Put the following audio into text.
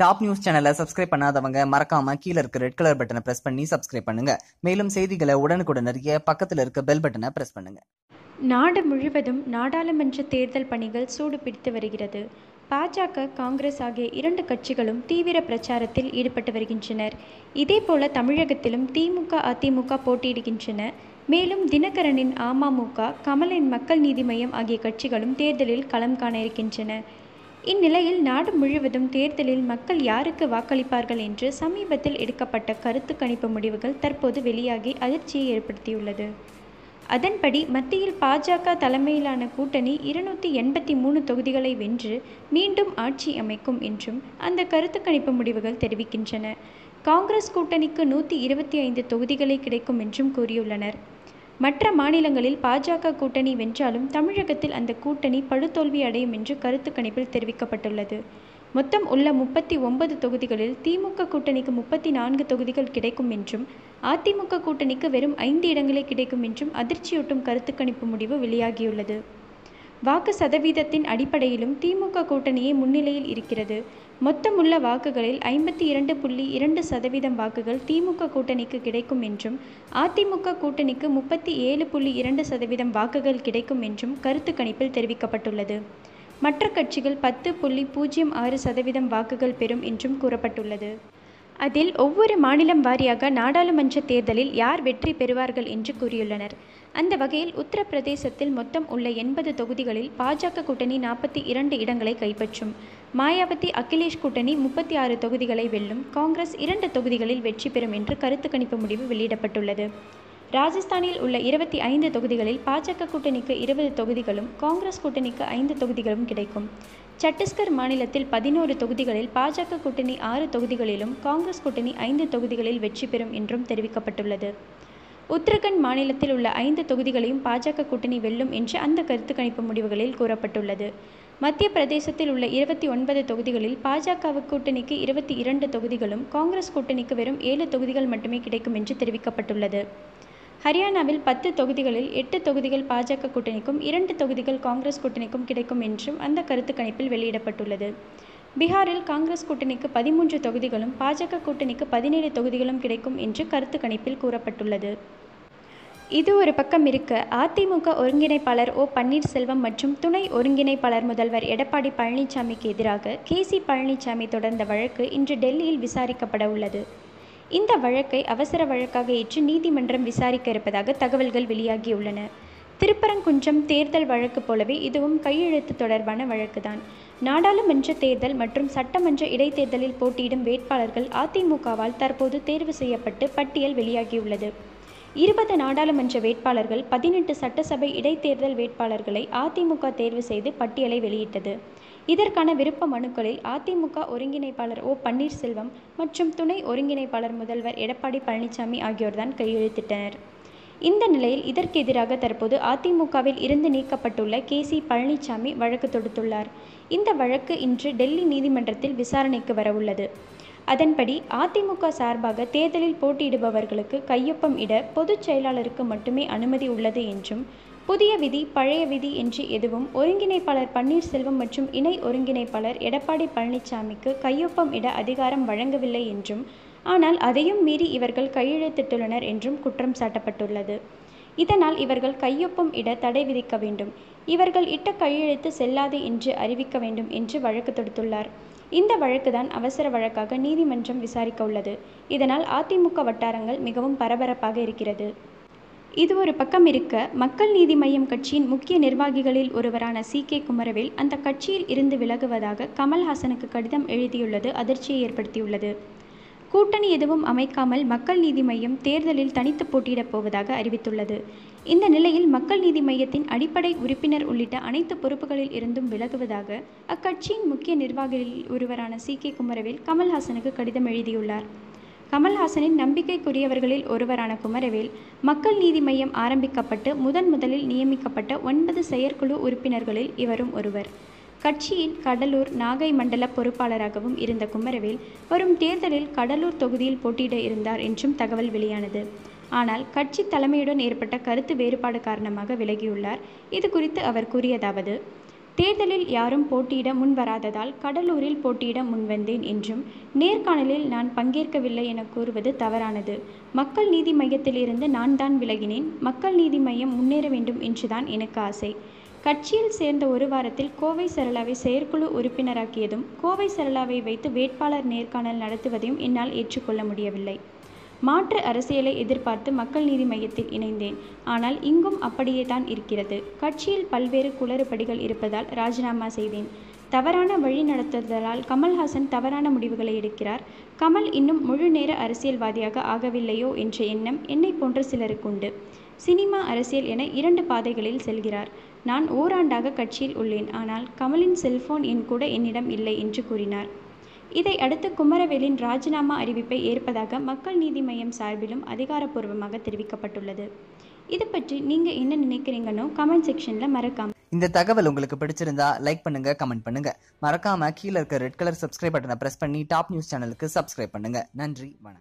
Top news சேனலை subscribe பண்ணாதவங்க மறக்காம கீழே இருக்க ரெட் கலர் பட்டனை பிரஸ் பண்ணி சப்ஸ்கிரைப் பண்ணுங்க. மேலும் செய்திகளை உடனுக்குடன் அறிய பக்கத்தில் இருக்க பெல் பட்டனை பிரஸ் பண்ணுங்க. நாடு முழுவதும் நாடாளுமன்ற தேர்தல் பணிகள் சூடு பிடித்து வருகிறது. பாஜக, காங்கிரஸ் ஆகிய இரண்டு கட்சிகளும் தீவிர பிரச்சாரத்தில் ஈடுபட்டு வருகின்றனர். இதேபோல தமிழகத்திலும் திமுக, அதிமுக போட்டியிடுகின்றன. மேலும் தினகரனின் அமமுக, கமலின் மக்கள் நீதி மய்யம் ஆகிய கட்சிகளும் தேர்தலில் களம் காண இருக்கின்றன. இந்நிலையில் நாடு முழுவதும் தேர்தலில் மக்கள் யாருக்கு வாக்களிப்பார்கள் என்று சமீபத்தில் எடுக்கப்பட்ட கருத்து கணிப்பு முடிவுகள் தற்போது வெளியாகி அதிர்ச்சியை ஏற்படுத்தியுள்ளது. அதன்படி மத்தியில் பாஜக தலைமையிலான கூட்டணி 283 தொகுதிகளை வென்று மீண்டும் ஆட்சி அமைக்கும் என்றும் அந்த கருத்து கணிப்பு முடிவுகள் தெரிவிக்கின்றன. காங்கிரஸ் கூட்டணிக்கு 125 தொகுதிகளை கிடைக்கும் என்றும் கூறியுள்ளனர். மற்ற மாநிலங்களில் பாஜக கூட்டணி வென்றாலும் தமிழகத்தில் அந்த கூட்டணி படுதோல்வி அடையும் என்று கருத்து கணிப்பில் தெரிவிக்கப்பட்டுள்ளது. மொத்தம் உள்ள 39 தொகுதிகளில் திமுக கூட்டணிக்கு 34 தொகுதிகள் கிடைக்கும் என்றும் அதிமுக கூட்டணிக்கு வெறும் 5 இடங்களே கிடைக்கும் என்றும் அதிர்ச்சியூட்டும் கருத்து கணிப்பு முடிவு வெளியாகியுள்ளது. வாக்கு சதவீதத்தின் அடிப்படையிலும் திமுக கூட்டணியே முன்னிலையில் இருக்கிறது. மொத்தமுள்ள வாக்குகளில் 52.2% வாக்குகள் திமுக கூட்டணிக்கு கிடைக்கும் என்றும் அதிமுக கூட்டணிக்கு 37.2% வாக்குகள் கிடைக்கும் என்றும் கருத்து கணிப்பில் தெரிவிக்கப்பட்டுள்ளது. மற்ற கட்சிகள் 10.06% வாக்குகள் பெறும் என்றும் கூறப்பட்டுள்ளது. அதில் ஒவ்வொரு மாநிலம் வாரியாக நாடாளுமன்ற தேர்தலில் யார் வெற்றி பெறுவார்கள் என்று கூறியுள்ளனர். அந்த வகையில் உத்தரப்பிரதேசத்தில் மொத்தம் உள்ள 80 தொகுதிகளில் பாஜக கூட்டணி 42 இடங்களை கைப்பற்றும். மாயாவதி, அகிலேஷ் கூட்டணி 36 தொகுதிகளை வெல்லும். காங்கிரஸ் 2 தொகுதிகளில் வெற்றி பெறும் என்று கருத்து கணிப்பு முடிவு வெளியிடப்பட்டுள்ளது. ராஜஸ்தானில் உள்ள 25 தொகுதிகளில் பாஜக கூட்டணிக்கு 20 தொகுதிகளும் காங்கிரஸ் கூட்டணிக்கு 5 தொகுதிகளும் கிடைக்கும். சத்தீஸ்கர் மாநிலத்தில் 11 தொகுதிகளில் பாஜக கூட்டணி 6 தொகுதிகளிலும் காங்கிரஸ் கூட்டணி 5 தொகுதிகளில் வெற்றி பெறும் என்றும் தெரிவிக்கப்பட்டுள்ளது. உத்தரகண்ட் மாநிலத்தில் உள்ள 5 தொகுதிகளையும் பாஜக கூட்டணி வெல்லும் என்று அந்த கருத்து கணிப்பு முடிவுகளில் கூறப்பட்டுள்ளது. மத்திய பிரதேசத்தில் உள்ள 29 தொகுதிகளில் பாஜக கூட்டணிக்கு 22 தொகுதிகளும் காங்கிரஸ் கூட்டணிக்கு வெறும் 7 தொகுதிகள் மட்டுமே கிடைக்கும் என்று தெரிவிக்கப்பட்டுள்ளது. ஹரியானாவில் 10 தொகுதிகளில் 8 தொகுதிகள் பாஜக கூட்டணிக்கும் 2 தொகுதிகள் காங்கிரஸ் கூட்டணிக்கும் கிடைக்கும் என்றும் அந்த கருத்து கணிப்பில் வெளியிடப்பட்டுள்ளது. பீகாரில் காங்கிரஸ் கூட்டணிக்கு 13 தொகுதிகளும் பாஜக கூட்டணிக்கு 17 தொகுதிகளும் கிடைக்கும் என்று கருத்து கணிப்பில் கூறப்பட்டுள்ளது. இது ஒரு பக்கம் இருக்க, அதிமுக ஒருங்கிணைப்பாளர் ஓ. பன்னீர்செல்வம் மற்றும் துணை ஒருங்கிணைப்பாளர் முதல்வர் எடப்பாடி பழனிசாமிக்கு எதிராக கே.சி. பழனிசாமி தொடர்ந்த வழக்கு இன்று டெல்லியில் விசாரிக்கப்பட உள்ளது. இந்த வழக்கை அவசர வழக்காக ஏற்று நீதிமன்றம் விசாரிக்க இருப்பதாக தகவல்கள் வெளியாகியுள்ளன. திருப்பரங்குன்றம் தேர்தல் வழக்கு போலவே இதுவும் கையெழுத்து தொடர்பான வழக்குதான். நாடாளுமன்ற தேர்தல் மற்றும் சட்டமன்ற இடைத்தேர்தலில் போட்டியிடும் வேட்பாளர்கள் அதிமுகவால் தற்போது தேர்வு செய்யப்பட்டு பட்டியல் வெளியாகியுள்ளது. 20 நாடாளுமன்ற வேட்பாளர்கள், 18 சட்டசபை இடைத்தேர்தல் வேட்பாளர்களை அதிமுக தேர்வு செய்து பட்டியலை வெளியிட்டது. இதற்கான விருப்ப மனுக்களில் அதிமுக ஒருங்கிணைப்பாளர் ஓ. பன்னீர்செல்வம் மற்றும் துணை ஒருங்கிணைப்பாளர் முதல்வர் எடப்பாடி பழனிசாமி ஆகியோர்தான் கையெழுத்திட்டனர். இந்த நிலையில் இதற்கு எதிராக தற்போது அதிமுகவில் இருந்து நீக்கப்பட்டுள்ள கே.சி. பழனிசாமி வழக்கு தொடுத்துள்ளார். இந்த வழக்கு இன்று டெல்லி நீதிமன்றத்தில் விசாரணைக்கு வரவுள்ளது. அதன்படி அதிமுக சார்பாக தேர்தலில் போட்டியிடுபவர்களுக்கு கையொப்பம் இட பொதுச் செயலாளருக்கு மட்டுமே அனுமதி உள்ளது என்றும், புதிய விதி, பழைய விதி என்று எதுவும் ஒருங்கிணைப்பாளர் பன்னீர்செல்வம் மற்றும் இணை ஒருங்கிணைப்பாளர் எடப்பாடி பழனிசாமிக்கு கையொப்பம் இட அதிகாரம் வழங்கவில்லை என்றும், ஆனால் அதையும் மீறி இவர்கள் கையெழுத்திட்டுள்ளனர் என்றும் குற்றம் சாட்டப்பட்டுள்ளது. இதனால் இவர்கள் கையொப்பம் இட தடை விதிக்க வேண்டும், இவர்கள் இட்ட கையெழுத்து செல்லாது என்று அறிவிக்க வேண்டும் என்று வழக்கு தொடுத்துள்ளார். இந்த வழக்குதான் அவசர வழக்காக நீதிமன்றம் விசாரிக்க உள்ளது. இதனால் அதிமுக வட்டாரங்கள் மிகவும் பரபரப்பாக இருக்கிறது. இது ஒரு பக்கம் இருக்க, மக்கள் நீதி மய்யம் கட்சியின் முக்கிய நிர்வாகிகளில் ஒருவரான சி.கே. குமரவேல் அந்த கட்சியில் இருந்து விலகுவதாக கமல்ஹாசனுக்கு கடிதம் எழுதியுள்ளது அதிர்ச்சியை ஏற்படுத்தியுள்ளது. கூட்டணி எதுவும் அமைக்காமல் மக்கள் நீதி மய்யம் தேர்தலில் தனித்து போட்டியிடப் போவதாக அறிவித்துள்ளது. இந்த நிலையில் மக்கள் நீதி மய்யத்தின் அடிப்படை உறுப்பினர் உள்ளிட்ட அனைத்து பொறுப்புகளில் இருந்தும் விலகுவதாக அக்கட்சியின் முக்கிய நிர்வாகிகளில் ஒருவரான சி.கே. குமரவேல் கமல்ஹாசனுக்கு கடிதம் எழுதியுள்ளார். கமல்ஹாசனின் நம்பிக்கைக்குரியவர்களில் ஒருவரான குமரவேல், மக்கள் நீதி மய்யம் ஆரம்பிக்கப்பட்டு முதலில் நியமிக்கப்பட்ட 9 செயற்குழு உறுப்பினர்களில் இவரும் ஒருவர். கட்சியின் கடலூர், நாகை மண்டல பொறுப்பாளராகவும் இருந்த குமரவேல் வரும் தேர்தலில் கடலூர் தொகுதியில் போட்டியிட இருந்தார் என்றும் தகவல் வெளியானது. ஆனால் கட்சி தலைமையுடன் ஏற்பட்ட கருத்து வேறுபாடு காரணமாக விலகியுள்ளார். இது குறித்து அவர் கூறியதாவது: தேர்தலில் யாரும் போட்டியிட முன்வராததால் கடலூரில் போட்டியிட முன்வந்தேன் என்றும், நேர்காணலில் நான் பங்கேற்கவில்லை என கூறுவது தவறானது. மக்கள் நீதி மய்யத்தில் இருந்து நான் தான் விலகினேன். மக்கள் நீதி மய்யம் முன்னேற வேண்டும் என்றுதான் எனக்கு ஆசை. கட்சியில் சேர்ந்த ஒரு வாரத்தில் கோவை சரளாவை செயற்குழு உறுப்பினராக்கியதும், கோவை சரளாவை வைத்து வேட்பாளர் நேர்காணல் நடத்துவதையும் என்னால் ஏற்றுக்கொள்ள முடியவில்லை. மாற்று அரசியலை எதிர்பார்த்து மக்கள் நீதி மய்யத்தில் இணைந்தேன். ஆனால் இங்கும் அப்படியே தான் இருக்கிறது. கட்சியில் பல்வேறு குளறுபடிகள் இருப்பதால் ராஜினாமா செய்தேன். தவறான வழி நடத்துதலால் கமல்ஹாசன் தவறான முடிவுகளை எடுக்கிறார். கமல் இன்னும் முழு நேர அரசியல்வாதியாக ஆகவில்லையோ என்ற எண்ணம் என்னை போன்ற சிலருக்கு உண்டு. சினிமா, அரசியல் என 2 பாதைகளில் செல்கிறார். நான் ஓராண்டாக கட்சியில் உள்ளேன். ஆனால் கமலின் செல்போன் எண் கூட என்னிடம் இல்லை என்று கூறினார். இதை அடுத்து குமரவேலின் ராஜினாமா அறிவிப்பை ஏற்பதாக மக்கள் நீதி மய்யம் சார்பிலும் அதிகாரப்பூர்வமாக தெரிவிக்கப்பட்டுள்ளது. இது பற்றி நீங்க என்ன நினைக்கிறீங்கன்னு கமெண்ட் செக்ஷன்ல மறக்காம. இந்த தகவல் உங்களுக்கு பிடிச்சிருந்தா லைக் பண்ணுங்க, கமெண்ட் பண்ணுங்க. மறக்காம கீழே இருக்க ரெட் கலர் சப்ஸ்கிரைப் பட்டனை பிரஸ் பண்ணி டாப் நியூஸ் சேனலுக்கு சப்ஸ்கிரைப் பண்ணுங்க. நன்றி, வணக்கம்.